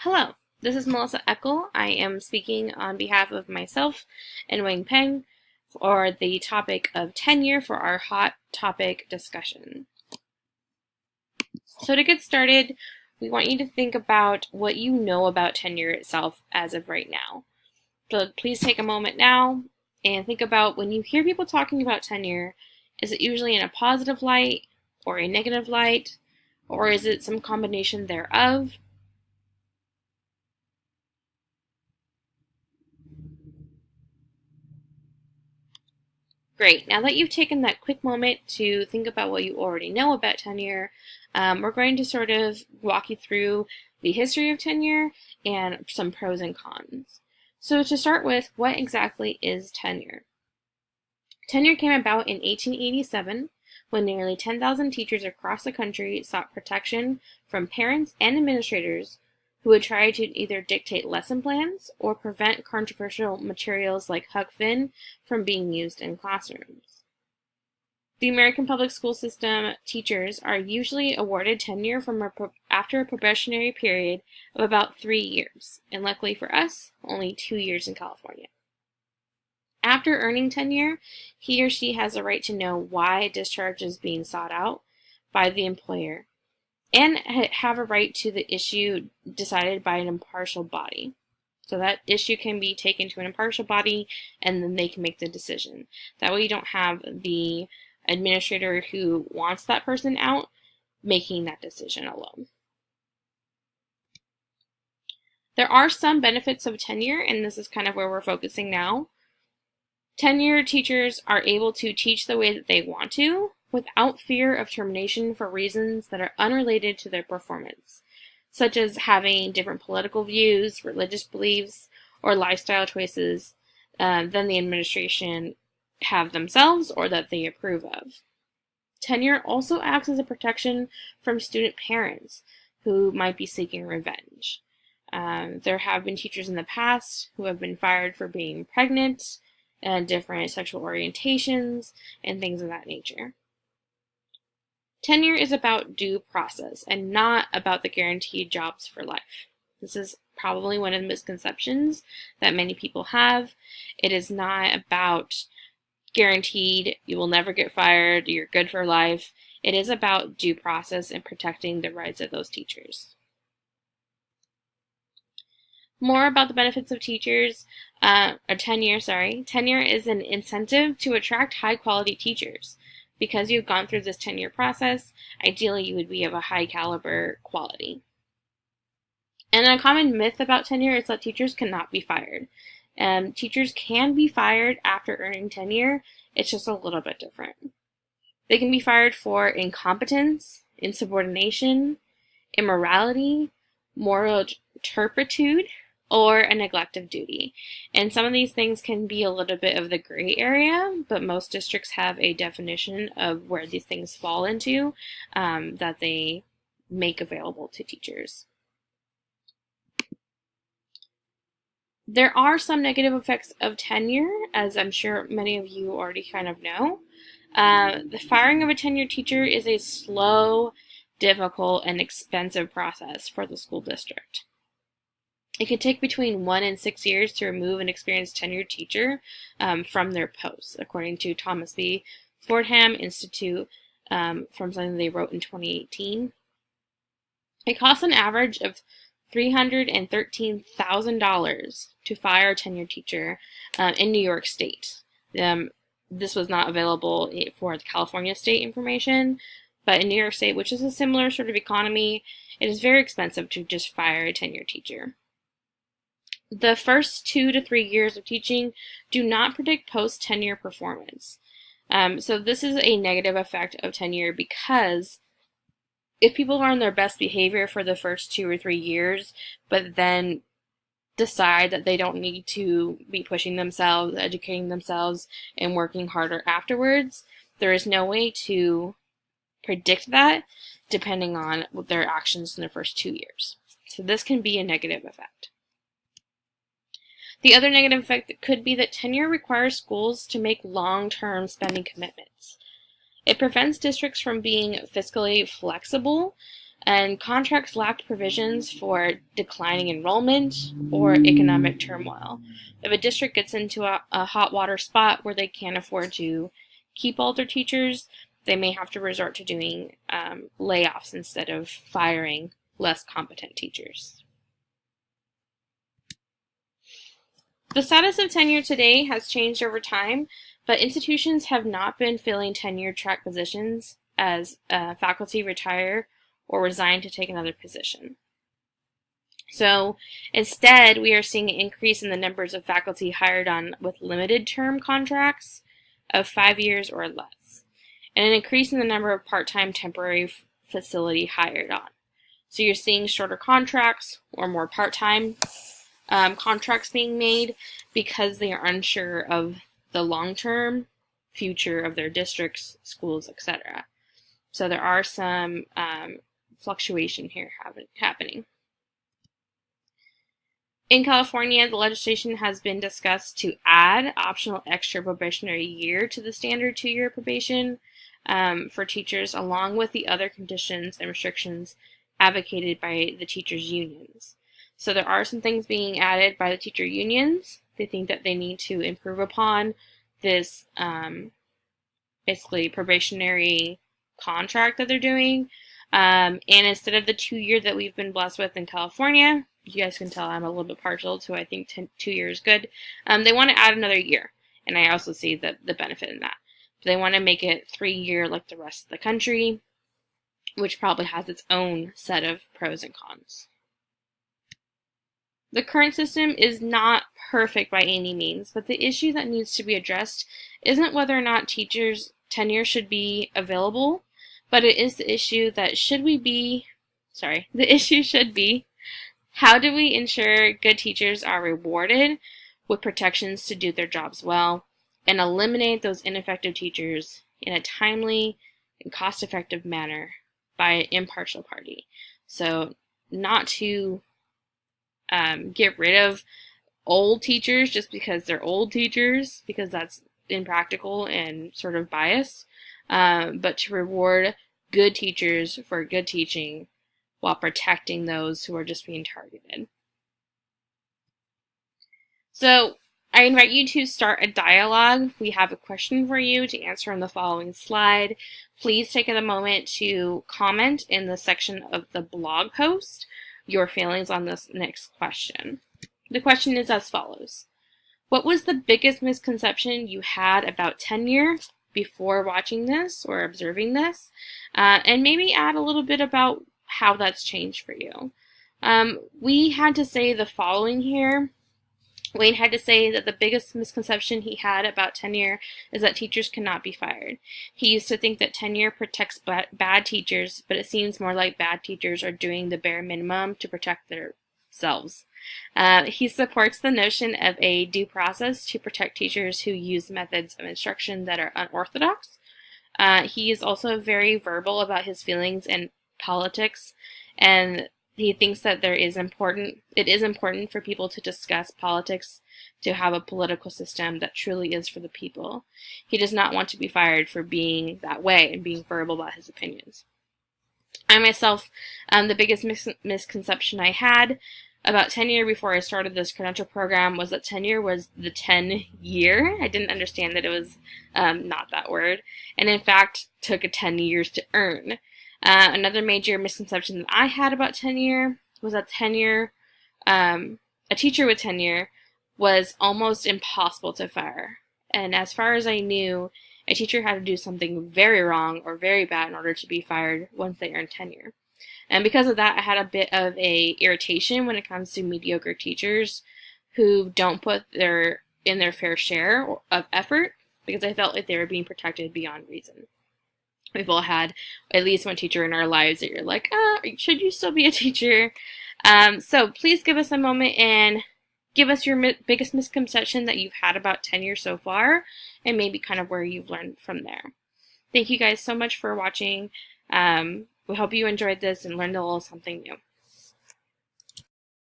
Hello, this is Melissa Eakle. I am speaking on behalf of myself and Wayne Peng for the topic of tenure for our hot topic discussion. So to get started, we want you to think about what you know about tenure itself as of right now. So please take a moment now and think about when you hear people talking about tenure, is it usually in a positive light or a negative light, or is it some combination thereof? Great. Now that you've taken that quick moment to think about what you already know about tenure, we're going to sort of walk you through the history of tenure and some pros and cons. So to start with, what exactly is tenure? Tenure came about in 1887 when nearly 10,000 teachers across the country sought protection from parents and administrators who would try to either dictate lesson plans or prevent controversial materials like Huck Finn from being used in classrooms. The American public school system teachers are usually awarded tenure after a probationary period of about 3 years, and luckily for us, only 2 years in California. After earning tenure, he or she has a right to know why a discharge is being sought out by the employer, and have a right to the issue decided by an impartial body. So that issue can be taken to an impartial body, and then they can make the decision. That way you don't have the administrator who wants that person out making that decision alone. There are some benefits of tenure, and this is kind of where we're focusing now. Tenured teachers are able to teach the way that they want to, without fear of termination for reasons that are unrelated to their performance, such as having different political views, religious beliefs, or lifestyle choices than the administration have themselves or that they approve of. Tenure also acts as a protection from student parents who might be seeking revenge. There have been teachers in the past who have been fired for being pregnant and different sexual orientations and things of that nature. Tenure is about due process and not about the guaranteed jobs for life. This is probably one of the misconceptions that many people have. It is not about guaranteed, you will never get fired, you're good for life. It is about due process and protecting the rights of those teachers. More about the benefits of tenure. Tenure is an incentive to attract high-quality teachers. Because you've gone through this tenure process, ideally you would be of a high caliber quality. And a common myth about tenure is that teachers cannot be fired. Teachers can be fired after earning tenure, it's just a little bit different. They can be fired for incompetence, insubordination, immorality, moral turpitude, or a neglect of duty. And some of these things can be a little bit of the gray area, but most districts have a definition of where these things fall into that they make available to teachers. There are some negative effects of tenure, as I'm sure many of you already kind of know. The firing of a tenured teacher is a slow, difficult, and expensive process for the school district. It can take between 1 and 6 years to remove an experienced tenured teacher from their posts, according to Thomas B. Fordham Institute from something they wrote in 2018. It costs an average of $313,000 to fire a tenured teacher in New York State. This was not available for the California state information, but in New York State, which is a similar sort of economy, it is very expensive to just fire a tenured teacher. The first 2 to 3 years of teaching do not predict post-tenure performance. So this is a negative effect of tenure because if people are on their best behavior for the first 2 or 3 years, but then decide that they don't need to be pushing themselves, educating themselves, and working harder afterwards, there is no way to predict that depending on their actions in the first 2 years. So this can be a negative effect. The other negative effect could be that tenure requires schools to make long-term spending commitments. It prevents districts from being fiscally flexible And contracts lacked provisions for declining enrollment or economic turmoil. If a district gets into a hot water spot where they can't afford to keep all their teachers, they may have to resort to doing layoffs instead of firing less competent teachers. The status of tenure today has changed over time, but institutions have not been filling tenure track positions as faculty retire or resign to take another position. So instead, we are seeing an increase in the numbers of faculty hired on with limited term contracts of 5 years or less, and an increase in the number of part-time temporary facility hired on. So you're seeing shorter contracts or more part-time contracts being made because they are unsure of the long-term future of their districts, schools, etc. So there are some fluctuation here happening. In California, the legislation has been discussed to add optional extra probationary year to the standard 2-year probation for teachers, along with the other conditions and restrictions advocated by the teachers' unions. So there are some things being added by the teacher unions. They think that they need to improve upon this basically probationary contract that they're doing. And instead of the 2-year that we've been blessed with in California, you guys can tell I'm a little bit partial to I think 2 years is good. They want to add another year, and I also see the benefit in that. But they want to make it 3-year like the rest of the country, which probably has its own set of pros and cons. The current system is not perfect by any means, but the issue that needs to be addressed isn't whether or not teachers' tenure should be available, but it is the issue that the issue should be, how do we ensure good teachers are rewarded with protections to do their jobs well and eliminate those ineffective teachers in a timely and cost-effective manner by an impartial party? So not to get rid of old teachers just because they're old teachers, because that's impractical and sort of biased, but to reward good teachers for good teaching while protecting those who are just being targeted. So I invite you to start a dialogue. We have a question for you to answer on the following slide. Please take a moment to comment in the section of the blog post your feelings on this next question. The question is as follows. What was the biggest misconception you had about tenure before watching this or observing this? And maybe add a little bit about how that's changed for you. We had to say the following here. Wayne had to say that the biggest misconception he had about tenure is that teachers cannot be fired. He used to think that tenure protects bad teachers, but it seems more like bad teachers are doing the bare minimum to protect themselves. He supports the notion of a due process to protect teachers who use methods of instruction that are unorthodox. He is also very verbal about his feelings in politics, and he thinks that it is important for people to discuss politics, to have a political system that truly is for the people. He does not want to be fired for being that way and being verbal about his opinions. I myself, the biggest misconception I had about tenure before I started this credential program was that tenure was the 10-year. I didn't understand that it was not that word, and in fact took 10 years to earn. Another major misconception that I had about tenure was that a teacher with tenure was almost impossible to fire. And as far as I knew, a teacher had to do something very wrong or very bad in order to be fired once they earned tenure. And because of that, I had a bit of a irritation when it comes to mediocre teachers who don't put in their fair share of effort, because I felt like they were being protected beyond reason. We've all had at least one teacher in our lives that you're like, should you still be a teacher? So please give us a moment and give us your biggest misconception that you've had about tenure so far, and maybe kind of where you've learned from there. Thank you guys so much for watching. We hope you enjoyed this and learned a little something new.